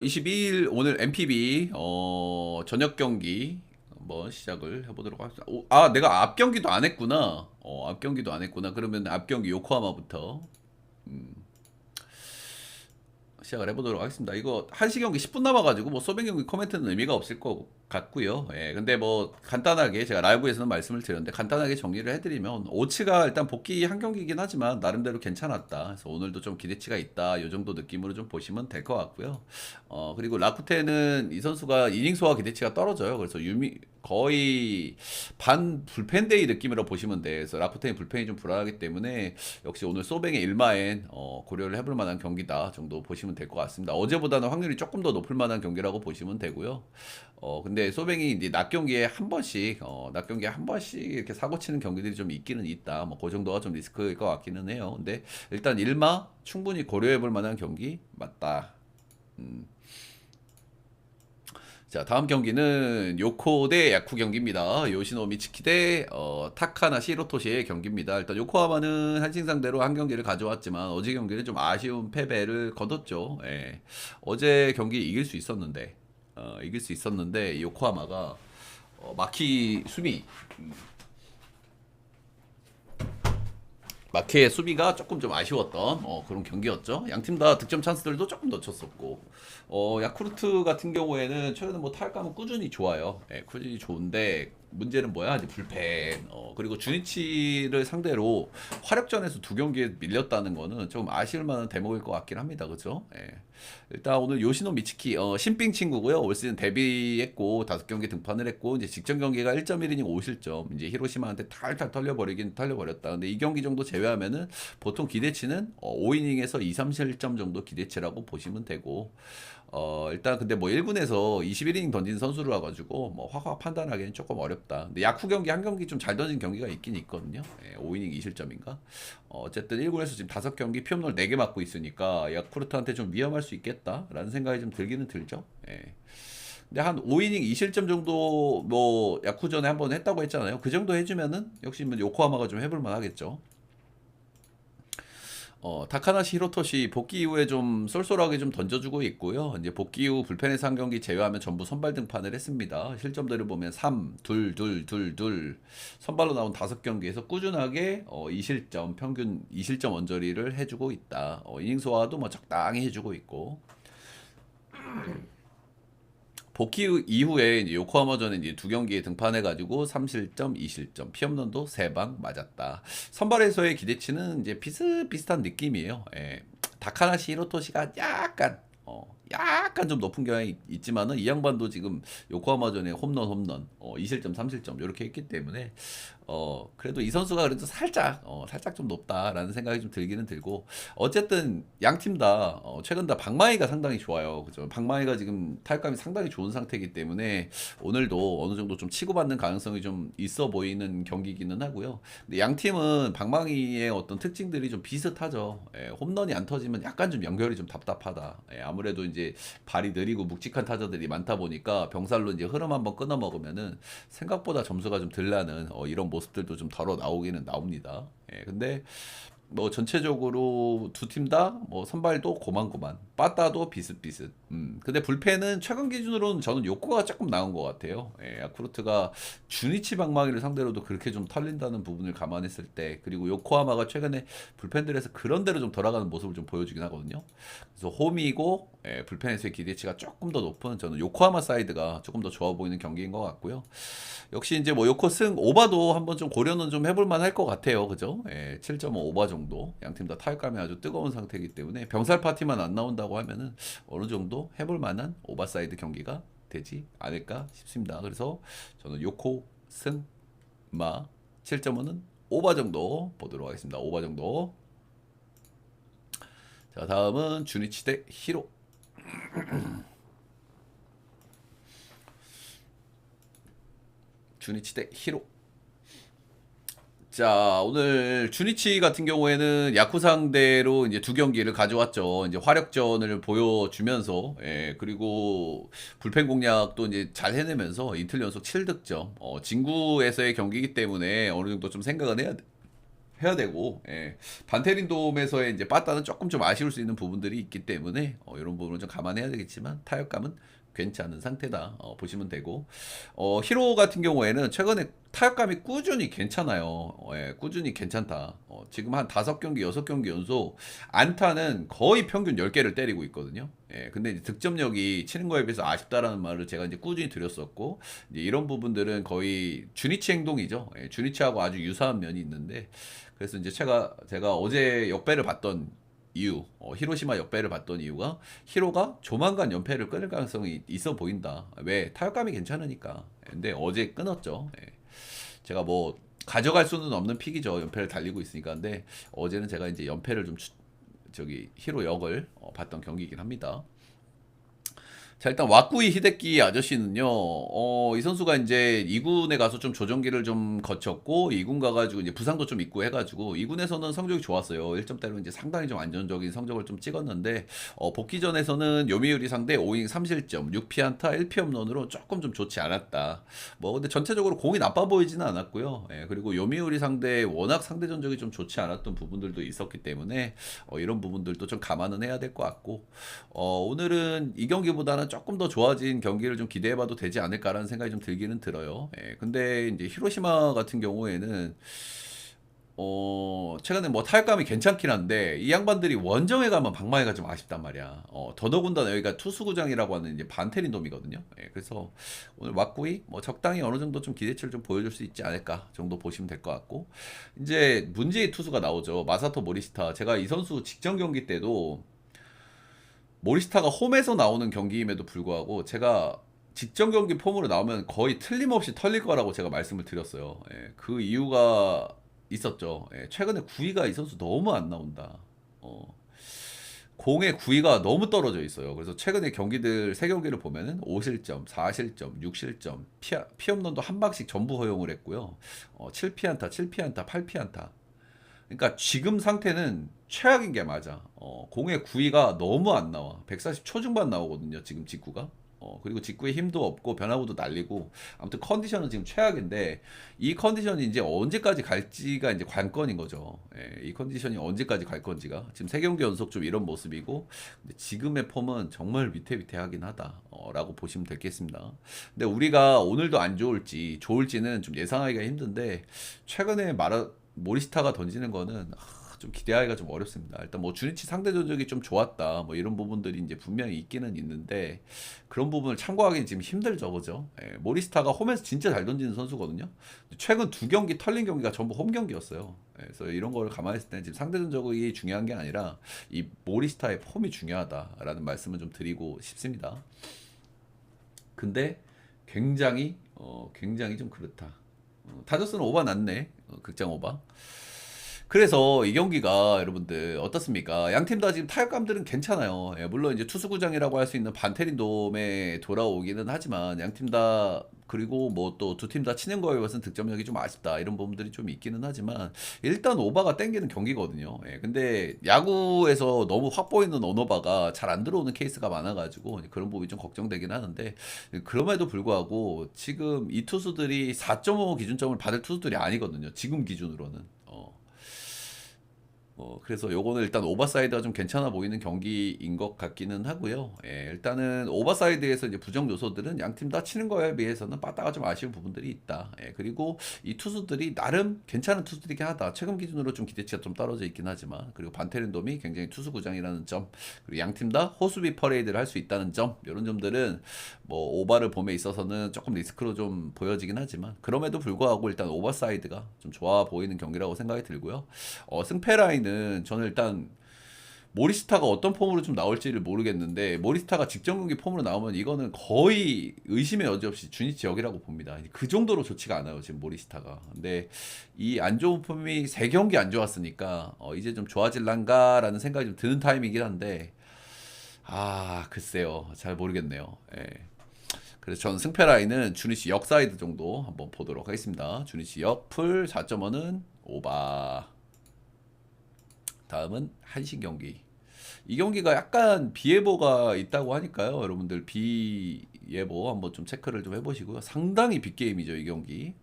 22일 오늘 MPB 저녁 경기 한번 시작을 해보도록 하겠습니다. 내가 앞 경기도 안 했구나. 앞 경기도 안 했구나. 그러면 앞 경기 요코하마부터 시작을 해보도록 하겠습니다. 이거 한시 경기 10분 남아가지고 뭐 소변 경기 코멘트는 의미가 없을 것 같고요. 예, 근데 뭐 간단하게 제가 라이브에서는 말씀을 드렸는데 간단하게 정리를 해드리면 오츠가 일단 복귀 한 경기이긴 하지만 나름대로 괜찮았다. 그래서 오늘도 좀 기대치가 있다. 이 정도 느낌으로 좀 보시면 될 것 같고요. 그리고 라쿠텐은 이 선수가 이닝 소화 기대치가 떨어져요. 그래서 거의 반 불펜데이 느낌으로 보시면 돼. 그래서 라쿠텐이 불펜이 좀 불안하기 때문에 역시 오늘 소뱅의 일마엔 고려를 해볼 만한 경기다 정도 보시면 될 것 같습니다. 어제보다는 확률이 조금 더 높을 만한 경기라고 보시면 되고요. 근데 소뱅이 이제 낮 경기에 한 번씩, 낮 경기에 한 번씩 이렇게 사고 치는 경기들이 좀 있기는 있다. 뭐 그 정도가 좀 리스크일 것 같기는 해요. 근데 일단 일마 충분히 고려해 볼 만한 경기 맞다. 자, 다음 경기는 요코 대 야쿠 경기입니다. 요시노 미츠키 대 타카나시 히로토시의 경기입니다. 일단 요코하마는 한신 상대로 한 경기를 가져왔지만 어제 경기는 좀 아쉬운 패배를 거뒀죠. 예. 어제 경기 이길 수 있었는데 요코하마가 마키 수비 마케의 수비가 조금 좀 아쉬웠던 그런 경기였죠. 양 팀 다 득점 찬스들도 조금 놓쳤었고, 야쿠르트 같은 경우에는 최근에 뭐 타격감은 꾸준히 좋아요. 예, 꾸준히 좋은데 문제는 뭐야? 이제 불펜. 그리고 주니치를 상대로 화력전에서 두 경기에 밀렸다는 거는 좀 아쉬울 만한 대목일 것 같긴 합니다. 그죠? 예. 일단 오늘 요시노 미츠키 신빙 친구고요. 올 시즌 데뷔했고 5경기 등판을 했고 이제 직전 경기가 1.1이닝 5실점. 이제 히로시마한테 탈탈 털려버리긴 털려버렸다. 근데 이 경기 정도 제외하면은 보통 기대치는 5이닝에서 2, 3실점 정도 기대치라고 보시면 되고 일단 근데 뭐 1군에서 21이닝 던진 선수를 와가지고 뭐 확확 판단하기는 조금 어렵다. 근데 야쿠 경기 한 경기 좀 잘 던진 경기가 있긴 있거든요. 5이닝 2실점인가? 어쨌든 1군에서 지금 5경기 피홈런 4개 맞고 있으니까 야쿠르트한테 좀 위험할 수 있겠다라는 생각이 좀 들기는 들죠. 예. 근데 한 5이닝 2실점 정도 뭐 야쿠전에 한번 했다고 했잖아요. 그 정도 해주면은 역시 뭐 요코하마가 좀 해볼 만하겠죠. 타카나시 히로토시 복귀 이후에 좀 쏠쏠하게 좀 던져주고 있고요. 이제 복귀 후 불펜에서 한 경기 제외하면 전부 선발 등판을 했습니다. 실점들을 보면 3, 2, 2, 2, 2 선발로 나온 5경기에서 꾸준하게 2실점 평균 2실점 언저리를 해주고 있다. 이닝 소화도 뭐 적당히 해주고 있고 복귀 이후에 이제 요코하마전에 이제 2경기에 등판해가지고 3실점, 2실점, 피홈런도 3방 맞았다. 선발에서의 기대치는 이제 비슷비슷한 느낌이에요. 예. 다카나시 히로토시가 약간 좀 높은 경향이 있지만은 이 양반도 지금 요코하마전에 홈런 2실점 3실점 이렇게 했기 때문에 그래도 이 선수가 그래도 살짝 좀 높다라는 생각이 좀 들기는 들고 어쨌든 양 팀 다 최근 다 방망이가 상당히 좋아요. 그죠? 방망이가 지금 타격감이 상당히 좋은 상태이기 때문에 오늘도 어느 정도 좀 치고받는 가능성이 좀 있어 보이는 경기기는 하고요. 근데 양 팀은 방망이의 어떤 특징들이 좀 비슷하죠. 예, 홈런이 안 터지면 약간 좀 연결이 좀 답답하다. 예, 아무래도 이제 발이 느리고 묵직한 타자들이 많다 보니까 병살로 이제 흐름 한번 끊어 먹으면은 생각보다 점수가 좀 덜 나는 이런 모습들도 좀 덜어 나오기는 나옵니다. 예, 근데 뭐 전체적으로 두 팀 다 뭐 선발도 고만고만 빠따도 비슷비슷. 근데 불펜은 최근 기준으로는 저는 요코가 조금 나은 것 같아요. 예, 야쿠르트가 주니치 방망이를 상대로도 그렇게 좀 털린다는 부분을 감안했을 때 그리고 요코하마가 최근에 불펜들에서 그런 대로 좀 돌아가는 모습을 좀 보여주긴 하거든요. 그래서 홈이고 불펜에서의 기대치가 조금 더 높은 저는 요코하마 사이드가 조금 더 좋아 보이는 경기인 것 같고요. 역시 이제 뭐 요코 승 오바도 한번 좀 고려는 좀 해볼 만할 것 같아요. 그죠? 7.5 오바 정도. 양 팀 다 타격감이 아주 뜨거운 상태이기 때문에 병살 파티만 안 나온다고 하면은 어느 정도 해볼 만한 오바 사이드 경기가 되지 않을까 싶습니다. 그래서 저는 요코 승마 7.5는 오바 정도 보도록 하겠습니다. 오바 정도. 자, 다음은 주니치 대 히로. 주니치 대 히로. 자, 오늘 주니치 같은 경우에는 야쿠 상대로 이제 2경기를 가져왔죠. 이제 화력전을 보여주면서, 그리고 불펜 공략도 이제 잘 해내면서 이틀 연속 7득점. 진구에서의 경기이기 때문에 어느 정도 좀 생각은 해야 되고, 예. 반테린돔에서의 이제 빠따는 조금 좀 아쉬울 수 있는 부분들이 있기 때문에 이런 부분을 좀 감안해야 되겠지만 타격감은 괜찮은 상태다 보시면 되고, 히로 같은 경우에는 최근에 타격감이 꾸준히 괜찮아요. 예, 꾸준히 괜찮다. 지금 한 5경기 6경기 연속 안타는 거의 평균 10개를 때리고 있거든요. 예, 근데 이제 득점력이 치는 거에 비해서 아쉽다라는 말을 제가 이제 꾸준히 드렸었고, 이제 이런 부분들은 거의 주니치 행동이죠. 예, 주니치하고 아주 유사한 면이 있는데, 그래서 이제 제가 어제 역배를 봤던 이유, 히로시마 역배를 봤던 이유가 히로가 조만간 연패를 끊을 가능성이 있어 보인다. 왜? 타격감이 괜찮으니까. 근데 어제 끊었죠. 예. 제가 뭐 가져갈 수는 없는 픽이죠. 연패를 달리고 있으니까. 근데 어제는 제가 이제 연패를 좀 저기 히로 역을 봤던 경기이긴 합니다. 자, 일단 왁구이 히데키 아저씨는요, 이 선수가 이제 2군에 가서 좀 조정기를 좀 거쳤고, 2군 가가지고 이제 부상도 좀 있고 해가지고, 2군에서는 성적이 좋았어요. 1점대로 이제 상당히 좀 안정적인 성적을 좀 찍었는데, 복귀전에서는 요미우리 상대 5이닝 3실점, 6피안타, 1피홈런으로 조금 좀 좋지 않았다. 뭐, 근데 전체적으로 공이 나빠 보이지는 않았고요. 예, 그리고 요미우리 상대 워낙 상대 전적이 좀 좋지 않았던 부분들도 있었기 때문에, 이런 부분들도 좀 감안은 해야 될 것 같고, 오늘은 이 경기보다는 조금 더 좋아진 경기를 좀 기대해봐도 되지 않을까라는 생각이 좀 들기는 들어요. 예, 근데 이제 히로시마 같은 경우에는 최근에 뭐 타격감이 괜찮긴 한데 이 양반들이 원정에 가면 방망이가 좀 아쉽단 말이야. 더더군다나 여기가 투수구장이라고 하는 이제 반테린돔이거든요. 예, 그래서 오늘 왁구이 뭐 적당히 어느 정도 좀 기대치를 좀 보여줄 수 있지 않을까 정도 보시면 될 것 같고, 이제 문제의 투수가 나오죠. 마사토 모리시타. 제가 이 선수 직전 경기 때도 모리스타가 홈에서 나오는 경기임에도 불구하고 제가 직전 경기 폼으로 나오면 거의 틀림없이 털릴 거라고 제가 말씀을 드렸어요. 예, 그 이유가 있었죠. 예, 최근에 구위가 이 선수 너무 안 나온다. 어, 공의 구위가 너무 떨어져 있어요. 그래서 최근에 경기들 세 경기를 보면은 5실점, 4실점, 6실점, 피홈런도 한 방씩 전부 허용을 했고요. 7피안타, 7피안타, 8피안타. 그러니까 지금 상태는 최악인 게 맞아. 공의 구위가 너무 안 나와. 140 초중반 나오거든요. 지금 직구가. 그리고 직구에 힘도 없고 변화구도 날리고, 아무튼 컨디션은 지금 최악인데 이 컨디션이 이제 언제까지 갈지가 이제 관건인 거죠. 예, 이 컨디션이 언제까지 갈 건지가 지금 세 경기 연속 좀 이런 모습이고, 근데 지금의 폼은 정말 위태위태하긴 하다라고 보시면 되겠습니다. 근데 우리가 오늘도 안 좋을지는 좀 예상하기가 힘든데, 최근에 모리스타가 던지는 거는 좀 기대하기가 좀 어렵습니다. 일단 뭐 주니치 상대 전적이 좀 좋았다, 뭐 이런 부분들이 이제 분명히 있기는 있는데 그런 부분을 참고하기는 지금 힘들죠, 그죠? 예, 모리스타가 홈에서 진짜 잘 던지는 선수거든요. 최근 2경기 털린 경기가 전부 홈 경기였어요. 예, 그래서 이런 걸 감안했을 때는 지금 상대 전적이 중요한 게 아니라 이 모리스타의 폼이 중요하다라는 말씀을 좀 드리고 싶습니다. 근데 굉장히 좀 그렇다. 타저스는 오바 났네. 극장 오바. 그래서 이 경기가 여러분들 어떻습니까? 양 팀 다 지금 타격감들은 괜찮아요. 예, 물론 이제 투수구장이라고 할 수 있는 반테린돔에 돌아오기는 하지만 양 팀 다, 그리고 뭐 또 두 팀 다 치는 거에 비해서는 득점력이 좀 아쉽다 이런 부분들이 좀 있기는 하지만 일단 오바가 땡기는 경기거든요. 예, 근데 야구에서 너무 확 보이는 언오바가 잘 안 들어오는 케이스가 많아가지고 그런 부분이 좀 걱정되긴 하는데, 그럼에도 불구하고 지금 이 투수들이 4.5 기준점을 받을 투수들이 아니거든요. 지금 기준으로는. 그래서 요거는 일단 오버사이드가 좀 괜찮아 보이는 경기인 것 같기는 하고요. 예, 일단은 오버사이드에서 이제 부정 요소들은 양 팀 다 치는 거에 비해서는 빠따가 좀 아쉬운 부분들이 있다. 예, 그리고 이 투수들이 나름 괜찮은 투수들이긴 하다. 최근 기준으로 좀 기대치가 좀 떨어져 있긴 하지만, 그리고 반테렌돔이 굉장히 투수 구장이라는 점, 그리고 양 팀 다 호수비 퍼레이드를 할 수 있다는 점, 이런 점들은 뭐 오바를 봄에 있어서는 조금 리스크로 좀 보여지긴 하지만 그럼에도 불구하고 일단 오버사이드가 좀 좋아 보이는 경기라고 생각이 들고요. 승패 라인은 저는 일단 모리스타가 어떤 폼으로 좀 나올지를 모르겠는데, 모리스타가 직전 경기 폼으로 나오면 이거는 거의 의심의 여지 없이 주니치 역이라고 봅니다. 그 정도로 좋지가 않아요 지금 모리스타가. 근데 이 안 좋은 폼이 3경기 안 좋았으니까 이제 좀 좋아질란가라는 생각이 좀 드는 타임이긴 한데, 글쎄요, 잘 모르겠네요. 예. 그래서 저는 승패 라인은 주니치 역 사이드 정도 한번 보도록 하겠습니다. 주니치 역 풀 4.5는 오바. 다음은 한신 경기. 이 경기가 약간 비예보가 있다고 하니까요. 여러분들 비예보 한번 좀 체크를 좀 해보시고요. 상당히 빅게임이죠, 이 경기.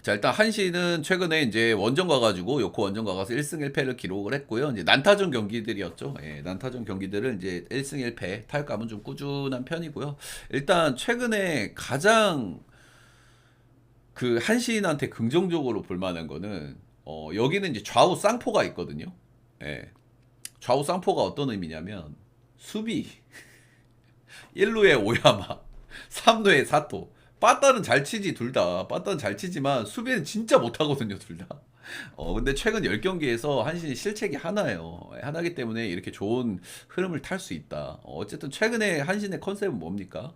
자, 일단 한시는 최근에 이제 원정 가가지고 요코 원정 가가서 1승 1패를 기록을 했고요. 이제 난타전 경기들이었죠. 예, 난타전 경기들을 이제 1승 1패 타격감은 좀 꾸준한 편이고요. 일단 최근에 가장 그 한시인한테 긍정적으로 볼 만한 거는 여기는 이제 좌우 쌍포가 있거든요. 예. 좌우 쌍포가 어떤 의미냐면 수비 1루에 오야마 3루에 사토. 빠따는 잘 치지 둘 다. 빠따는 잘 치지만 수비는 진짜 못하거든요 둘 다. 근데 최근 10경기에서 한신이 실책이 하나예요. 하나기 때문에 이렇게 좋은 흐름을 탈 수 있다. 어쨌든 최근에 한신의 컨셉은 뭡니까?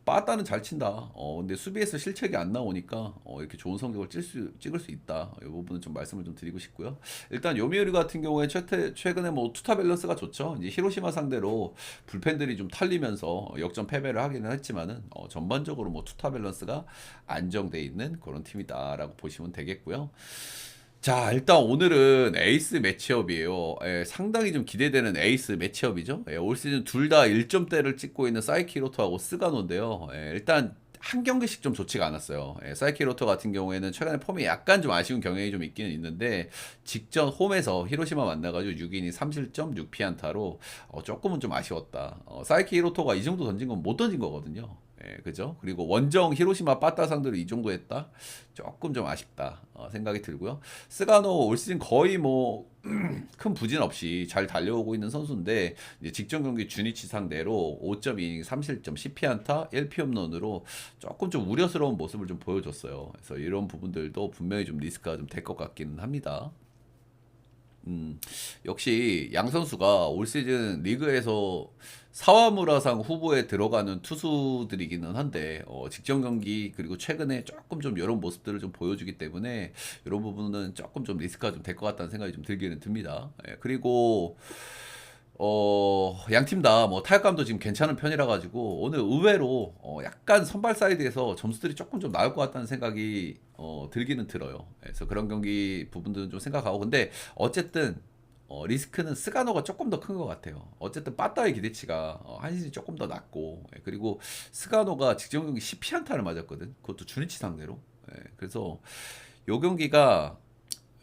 빠따는 잘 친다. 근데 수비에서 실책이 안 나오니까 이렇게 좋은 성적을 찍을 수 있다. 이 부분은 좀 말씀을 좀 드리고 싶고요. 일단 요미우리 같은 경우에 최근에 뭐 투타 밸런스가 좋죠. 이제 히로시마 상대로 불펜들이 좀 탈리면서 역전 패배를 하기는 했지만은 전반적으로 뭐 투타 밸런스가 안정돼 있는 그런 팀이다라고 보시면 되겠고요. 자, 일단 오늘은 에이스 매치업이에요. 예, 상당히 좀 기대되는 에이스 매치업이죠. 예, 올 시즌 둘 다 1점대를 찍고 있는 사이키로토하고 스가노인데요. 예, 일단 한 경기씩 좀 좋지가 않았어요. 예, 사이키로토 같은 경우에는 최근에 폼이 약간 좀 아쉬운 경향이 좀 있기는 있는데 직전 홈에서 히로시마 만나가지고 6이닝 3실점 6피안타로 조금은 좀 아쉬웠다. 사이키로토가 이 정도 던진 건 못 던진 거거든요. 예, 그죠? 그리고 원정 히로시마 빠따 상대로 이 정도 했다? 조금 좀 아쉽다 생각이 들고요. 스가노 올 시즌 거의 뭐 큰 부진 없이 잘 달려오고 있는 선수인데 이제 직전 경기 주니치 상대로 5.2이닝 3실점 10피안타 1피홈런으로 조금 좀 우려스러운 모습을 좀 보여줬어요. 그래서 이런 부분들도 분명히 좀 리스크가 좀 될 것 같기는 합니다. 역시 양 선수가 올 시즌 리그에서 사와무라상 후보에 들어가는 투수들이기는 한데 직전 경기 그리고 최근에 조금 좀 이런 모습들을 좀 보여주기 때문에 이런 부분은 조금 좀 리스크가 좀 될 것 같다는 생각이 좀 들기는 듭니다. 예, 그리고 양 팀 다 뭐 타격감도 지금 괜찮은 편이라 가지고 오늘 의외로 약간 선발 사이드에서 점수들이 조금 좀 나올 것 같다는 생각이 들기는 들어요. 그래서 그런 경기 부분들은 좀 생각하고 근데 어쨌든 리스크는 스가노가 조금 더 큰 것 같아요. 어쨌든 빠따의 기대치가 한신이 조금 더 낮고 그리고 스가노가 직전 경기 10피안타를 맞았거든. 그것도 주니치 상대로. 그래서 요 경기가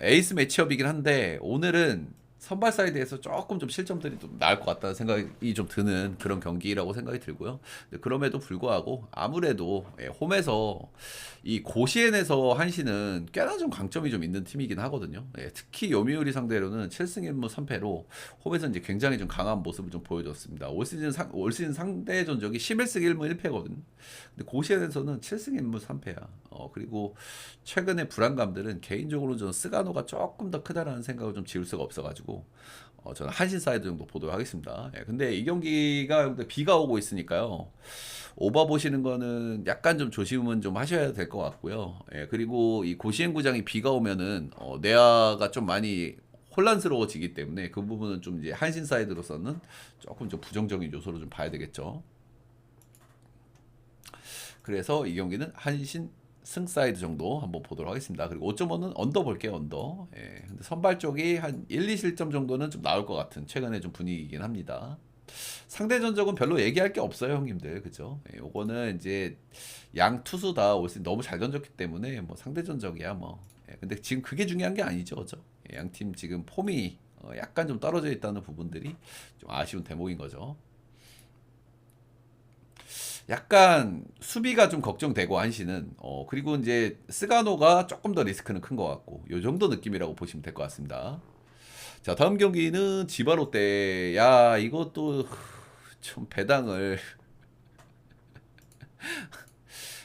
에이스 매치업이긴 한데 오늘은 선발 사이드에서 조금 좀 실점들이 좀 나을 것 같다는 생각이 좀 드는 그런 경기라고 생각이 들고요. 근데 그럼에도 불구하고 아무래도 홈에서 이 고시엔에서 한시는 꽤나 좀 강점이 좀 있는 팀이긴 하거든요. 특히 요미우리 상대로는 7승 1무 3패로 홈에서 이제 굉장히 좀 강한 모습을 좀 보여줬습니다. 올 시즌 상대 전적이 11승 1무 1패거든. 근데 고시엔에서는 7승 1무 3패야. 그리고 최근의 불안감들은 개인적으로 저는 스가노가 조금 더 크다라는 생각을 좀 지울 수가 없어가지고 저는 한신 사이드 정도 보도록 하겠습니다. 근데 이 경기가 비가 오고 있으니까요. 오버 보시는 거는 약간 좀 조심은 좀 하셔야 될 것 같고요. 그리고 이 고시엔 구장이 비가 오면은 내야가 좀 많이 혼란스러워지기 때문에 그 부분은 좀 이제 한신 사이드로서는 조금 좀 부정적인 요소로 좀 봐야 되겠죠. 그래서 이 경기는 한신 승 사이드 정도 한번 보도록 하겠습니다. 그리고 5.5는 언더 볼게요, 언더. 근데 선발 쪽이 한 1, 2실점 정도는 좀 나올 것 같은 최근에 좀 분위기이긴 합니다. 상대 전적은 별로 얘기할 게 없어요, 형님들. 그죠? 요거는 이제 양 투수 다 올 시즌 너무 잘 던졌기 때문에 뭐 상대 전적이야 뭐. 근데 지금 그게 중요한 게 아니죠, 그죠? 양팀 지금 폼이 약간 좀 떨어져 있다는 부분들이 좀 아쉬운 대목인 거죠. 약간 수비가 좀 걱정되고 한시는 그리고 이제 스가노가 조금 더 리스크는 큰 것 같고 요 정도 느낌이라고 보시면 될 것 같습니다. 자, 다음 경기는 지바롯데. 야, 이것도 좀 배당을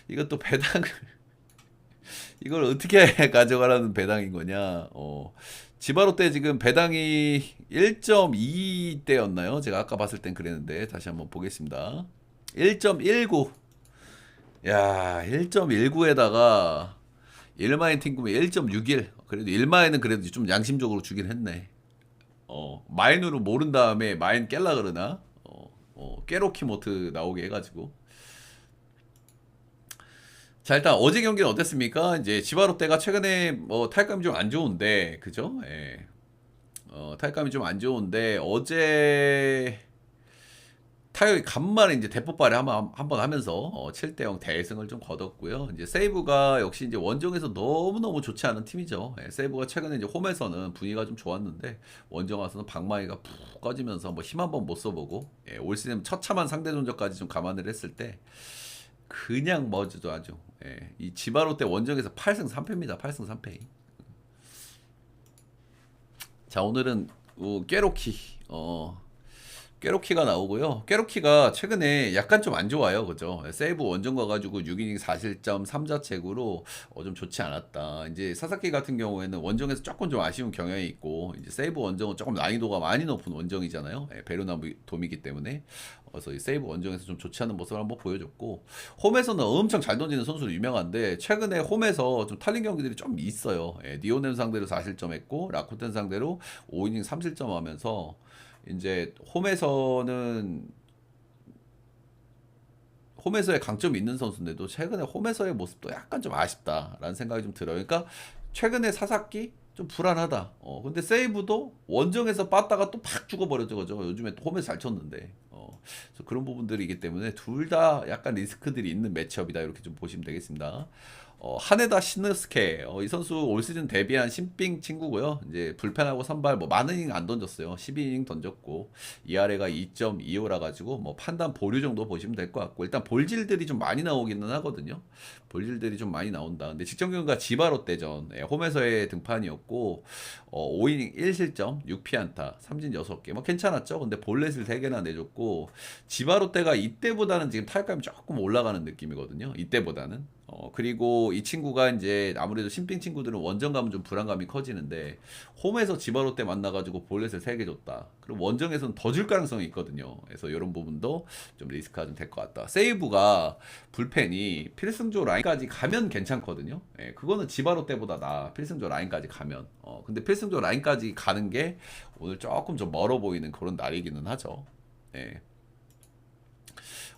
이것도 배당을 이걸 어떻게 가져가라는 배당인 거냐? 지바롯데 지금 배당이 1.2대였나요? 제가 아까 봤을 땐 그랬는데 다시 한번 보겠습니다. 1.19. 야, 1.19에다가 일마인 팀금이 1.61. 그래도 일마인은 그래도 좀 양심적으로 주긴 했네. 마인으로 모른 다음에 마인 깰라 그러나? 깨로키모트 나오게 해가지고. 자, 일단 어제 경기는 어땠습니까? 이제 지바롯데가 최근에 뭐 타격감이 좀 안 좋은데, 그죠? 타격감이 좀 안 좋은데, 어제 타격이 간만에 이제 대폭발을 한번 하면서 7대0 대승을 좀 거뒀고요. 이제 세이브가 역시 이제 원정에서 너무너무 좋지 않은 팀이죠. 예, 세이브가 최근에 이제 홈에서는 분위기가 좀 좋았는데 원정 와서는 방망이가 푹 꺼지면서 뭐 힘 한번 못 써보고 예, 올 시즌 처참한 상대 전적까지 좀 감안을 했을 때 그냥 뭐죠 아주 예, 이 지바로 때 원정에서 8승 3패입니다. 8승 3패. 자 오늘은 깨로키 깨로키가 나오고요. 깨로키가 최근에 약간 좀 안 좋아요. 그죠? 세이브 원정 가가지고 6이닝 4실점 3자책으로 좀 좋지 않았다. 이제 사사키 같은 경우에는 원정에서 조금 좀 아쉬운 경향이 있고, 이제 세이브 원정은 조금 난이도가 많이 높은 원정이잖아요. 베르나 돔이기 때문에. 그래서 이 세이브 원정에서 좀 좋지 않은 모습을 한번 보여줬고, 홈에서는 엄청 잘 던지는 선수로 유명한데, 최근에 홈에서 좀 탈린 경기들이 좀 있어요. 니오넴 상대로 4실점 했고, 라코텐 상대로 5이닝 3실점 하면서, 이제 홈에서의 강점이 있는 선수인데도 최근에 홈에서의 모습도 약간 좀 아쉽다라는 생각이 좀 들어요. 그러니까 최근에 사사키 좀 불안하다. 근데 세이브도 원정에서 빠다가 또 팍 죽어버렸죠, 그죠? 요즘에 또 홈에서 잘 쳤는데. 그래서 그런 부분들이기 때문에 둘 다 약간 리스크들이 있는 매치업이다 이렇게 좀 보시면 되겠습니다. 하네다 시느스케 이 선수 올 시즌 데뷔한 신빙 친구고요. 이제 불펜하고 선발 뭐 많은 이닝 안 던졌어요. 12이닝 던졌고 ERA가 2.25라 가지고 뭐 판단 보류 정도 보시면 될 것 같고 일단 볼질들이 좀 많이 나오기는 하거든요. 볼질들이 좀 많이 나온다. 근데 직전 경기가 지바롯 대전 홈에서의 등판이었고 5이닝 1실점 6피안타 삼진 6개 뭐 괜찮았죠. 근데 볼넷을 3개나 내줬고 지바롯 때가 이때보다는 지금 타격감이 조금 올라가는 느낌이거든요. 이때보다는. 그리고 이 친구가 이제 아무래도 신빙 친구들은 원정 가면 좀 불안감이 커지는데 홈에서 지바로 때 만나가지고 볼넷을 3개 줬다. 그럼 원정에서는 더 줄 가능성이 있거든요. 그래서 이런 부분도 좀 리스크가 좀 될 것 같다. 세이브가 불펜이 필승조 라인까지 가면 괜찮거든요. 예, 그거는 지바로 때보다 나 필승조 라인까지 가면. 근데 필승조 라인까지 가는 게 오늘 조금 좀 멀어 보이는 그런 날이기는 하죠. 예.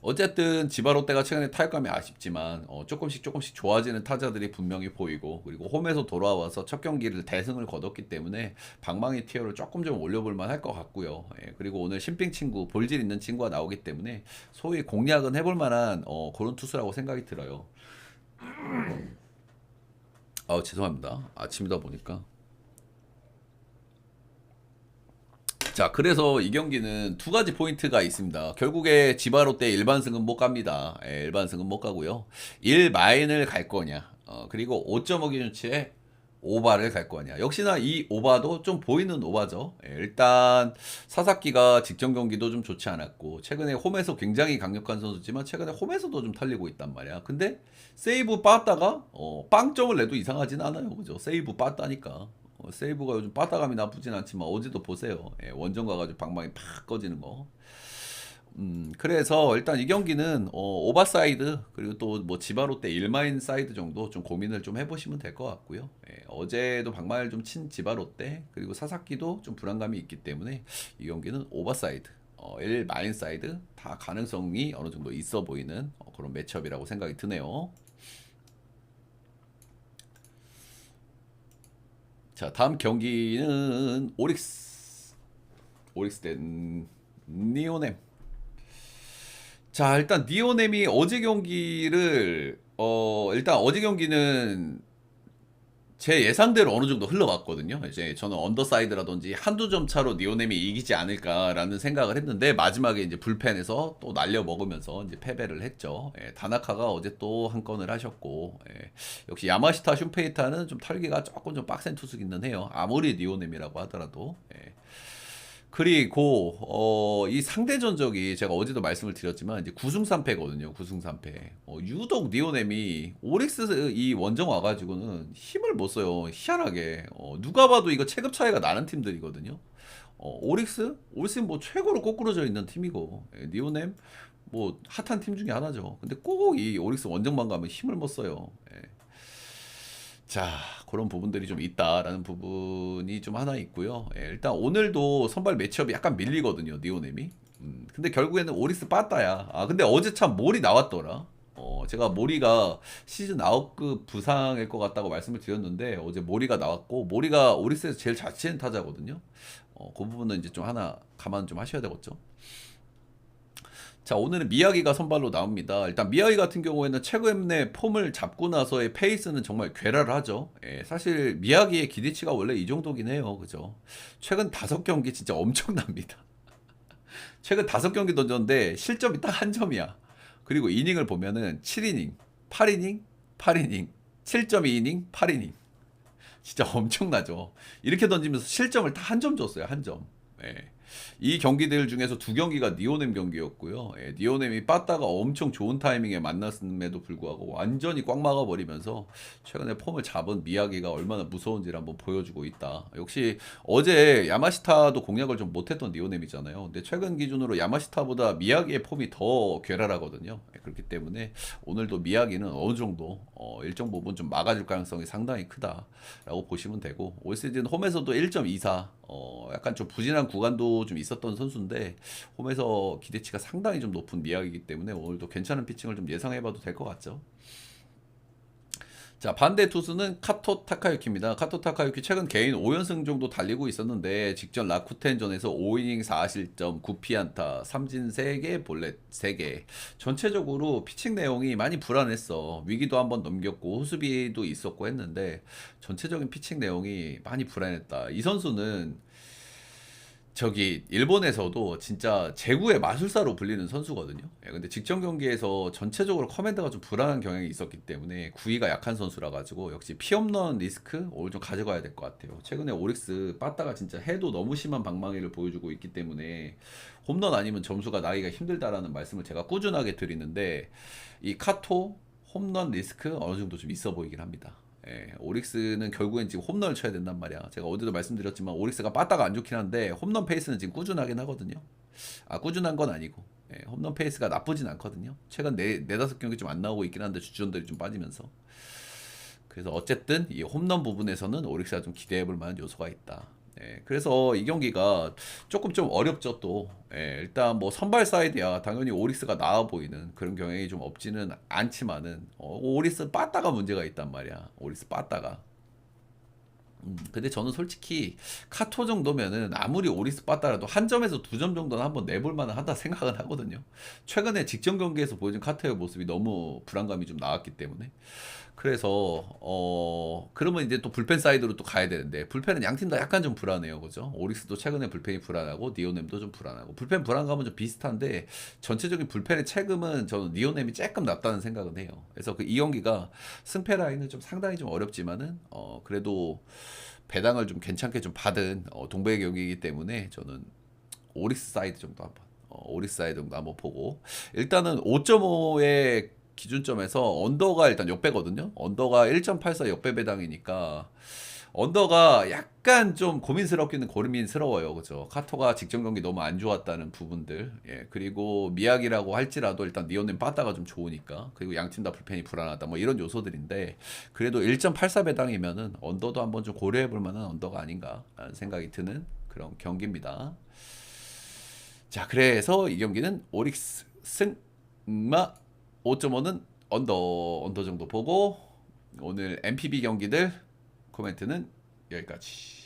어쨌든 지바롯데가 최근에 타격감이 아쉽지만 조금씩 좋아지는 타자들이 분명히 보이고 그리고 홈에서 돌아와서 첫 경기를 대승을 거뒀기 때문에 방망이 티어를 조금 좀 올려볼 만할 것 같고요. 예, 그리고 오늘 신빙 친구 볼질 있는 친구가 나오기 때문에 소위 공략은 해볼 만한 그런 투수라고 생각이 들어요. 죄송합니다. 아침이다 보니까. 자, 그래서 이 경기는 두 가지 포인트가 있습니다. 결국에 지바롯데 일반승은 못 갑니다. 예, 일반승은 못 가고요. 1마인을 갈 거냐, 그리고 5.5 기준치에 오바를 갈 거냐. 역시나 이 오바도 좀 보이는 오바죠. 예, 일단 사사키가 직전 경기도 좀 좋지 않았고 최근에 홈에서 굉장히 강력한 선수지만 최근에 홈에서도 좀 탈리고 있단 말이야. 근데 세이브 빠다가 빵점을 내도 이상하진 않아요. 그죠? 세이브 빠다니까. 세이브가 요즘 빠따감이 나쁘진 않지만 어제도 보세요. 예, 원정 가가지고 방망이 팍 꺼지는 거. 그래서 일단 이 경기는 오버사이드 그리고 또 뭐 지바롯데 일마인 사이드 정도 좀 고민을 좀 해보시면 될 것 같고요. 예, 어제도 방망이를 좀 친 지바롯데 그리고 사사키도 좀 불안감이 있기 때문에 이 경기는 오버사이드, 일마인 사이드 다 가능성이 어느 정도 있어 보이는 그런 매치업이라고 생각이 드네요. 자, 다음 경기는 오릭스 대 니오넴. 자, 일단 니오넴이 어제 경기를 일단 어제 경기는 제 예상대로 어느 정도 흘러갔거든요. 이제 저는 언더사이드라든지 한두 점 차로 니오넴이 이기지 않을까라는 생각을 했는데 마지막에 이제 불펜에서 또 날려 먹으면서 이제 패배를 했죠. 예, 다나카가 어제 또 한 건을 하셨고 역시 야마시타 슌페이타는 좀 털기가 조금 좀 빡센 투수기는 해요. 아무리 니오넴이라고 하더라도. 그리고 이 상대 전적이 제가 어제도 말씀을 드렸지만 이제 9승 3패거든요. 9승 3패. 유독 니오넴이 오릭스 이 원정 와가지고는 힘을 못 써요. 희한하게. 누가 봐도 이거 체급 차이가 나는 팀들이거든요. 오릭스 뭐 최고로 꼬꾸러져 있는 팀이고 니오넴 뭐 핫한 팀 중에 하나죠. 근데 꼭 이 오릭스 원정만 가면 힘을 못 써요. 자, 그런 부분들이 좀 있다라는 부분이 좀 하나 있고요. 일단 오늘도 선발 매치업이 약간 밀리거든요, 니오넴이. 근데 결국에는 오리스 빠따야. 근데 어제 참 몰이 나왔더라. 제가 모리가 시즌 아웃급 부상일 것 같다고 말씀을 드렸는데 어제 모리가 나왔고 모리가 오리스에서 제일 잘 치는 타자거든요. 그 부분은 이제 좀 하나 감안 좀 하셔야 되겠죠. 자, 오늘은 미야기가 선발로 나옵니다. 일단 미야기 같은 경우에는 최근에 폼을 잡고 나서의 페이스는 정말 괴랄하죠. 예, 사실 미야기의 기대치가 원래 이 정도긴 해요. 그죠? 최근 5경기 진짜 엄청납니다. 최근 5경기 던졌는데 실점이 딱 한 점이야. 그리고 이닝을 보면은 7이닝, 8이닝, 8이닝, 7.2이닝, 8이닝. 진짜 엄청나죠. 이렇게 던지면서 실점을 다 한 점 줬어요. 한 점. 예. 이 경기들 중에서 2경기가 니오넴 경기였고요. 예, 니오넴이 빠따가 엄청 좋은 타이밍에 만났음에도 불구하고 완전히 꽉 막아버리면서 최근에 폼을 잡은 미야기가 얼마나 무서운지를 한번 보여주고 있다. 역시 어제 야마시타도 공략을 좀 못했던 니오넴이잖아요. 근데 최근 기준으로 야마시타보다 미야기의 폼이 더 괴랄하거든요. 예, 그렇기 때문에 오늘도 미야기는 어느 정도 일정 부분 좀 막아줄 가능성이 상당히 크다라고 보시면 되고, 올 시즌 홈에서도 1.24 약간 좀 부진한 구간도 좀 있었던 선수인데 홈에서 기대치가 상당히 좀 높은 미학이기 때문에 오늘도 괜찮은 피칭을 좀 예상해봐도 될 것 같죠. 자, 반대 투수는 카토 타카유키입니다. 카토 타카유키 최근 개인 5연승 정도 달리고 있었는데 직전 라쿠텐전에서 5이닝 4실점 9피안타 3진 3개 볼넷 3개. 전체적으로 피칭 내용이 많이 불안했어. 위기도 한번 넘겼고 호수비도 있었고 했는데 전체적인 피칭 내용이 많이 불안했다. 이 선수는 저기 일본에서도 진짜 제구의 마술사로 불리는 선수거든요. 예, 근데 직전 경기에서 전체적으로 커맨드가 좀 불안한 경향이 있었기 때문에 구위가 약한 선수라 가지고 역시 피홈런 리스크 오늘 좀 가져가야 될 것 같아요. 최근에 오릭스 빠따가 진짜 해도 너무 심한 방망이를 보여주고 있기 때문에 홈런 아니면 점수가 나기가 힘들다라는 말씀을 제가 꾸준하게 드리는데 이 카토 홈런 리스크 어느 정도 좀 있어 보이긴 합니다. 예, 오릭스는 결국엔 지금 홈런을 쳐야 된단 말이야. 제가 어제도 말씀드렸지만 오릭스가 빠따가 안 좋긴 한데 홈런 페이스는 지금 꾸준하긴 하거든요. 아, 꾸준한 건 아니고 홈런 페이스가 나쁘진 않거든요. 최근 네다섯 경기 좀 안 나오고 있긴 한데 주전들이 좀 빠지면서. 그래서 어쨌든 이 홈런 부분에서는 오릭스가 좀 기대해볼 만한 요소가 있다. 예, 그래서 이 경기가 조금 좀 어렵죠 또. 예, 일단 뭐 선발 사이드야 당연히 오릭스가 나아 보이는 그런 경향이 좀 없지는 않지만은 오릭스 빠따가 문제가 있단 말이야. 오릭스 빠따가. 근데 저는 솔직히 카토 정도면은 아무리 오리스 빠따라도 한 점에서 2점 정도는 한번 내볼 만은 하다 생각은 하거든요. 최근에 직전 경기에서 보여준 카토의 모습이 너무 불안감이 좀 나왔기 때문에. 그래서 그러면 이제 또 불펜 사이드로 또 가야 되는데 불펜은 양 팀 다 약간 좀 불안해요. 그죠? 오릭스도 최근에 불펜이 불안하고 니오넴도 좀 불안하고 불펜 불안감은 좀 비슷한데 전체적인 불펜의 체급은 저는 니오넴이 조금 낫다는 생각은 해요. 그래서 그 이 경기가 승패 라인은 좀 상당히 좀 어렵지만은 그래도 배당을 좀 괜찮게 좀 받은 동백의 경기이기 때문에 저는 오릭스 사이드 정도 한번 오릭스 사이드 정도 한번 보고 일단은 5.5의 기준점에서 언더가 일단 역배거든요. 언더가 1.84 역배 배당이니까 언더가 약간 좀 고민스럽기는 고민스러워요. 그죠? 카토가 직전 경기 너무 안 좋았다는 부분들. 예. 그리고 미약이라고 할지라도 일단 니오는 빠따가 좀 좋으니까. 그리고 양팀 다 불펜이 불안하다. 뭐 이런 요소들인데 그래도 1.84 배당이면은 언더도 한번 좀 고려해 볼 만한 언더가 아닌가라는 생각이 드는 그런 경기입니다. 자, 그래서 이 경기는 오릭스 승마 5.5는 언더 정도 보고 오늘 MPB 경기들 코멘트는 여기까지.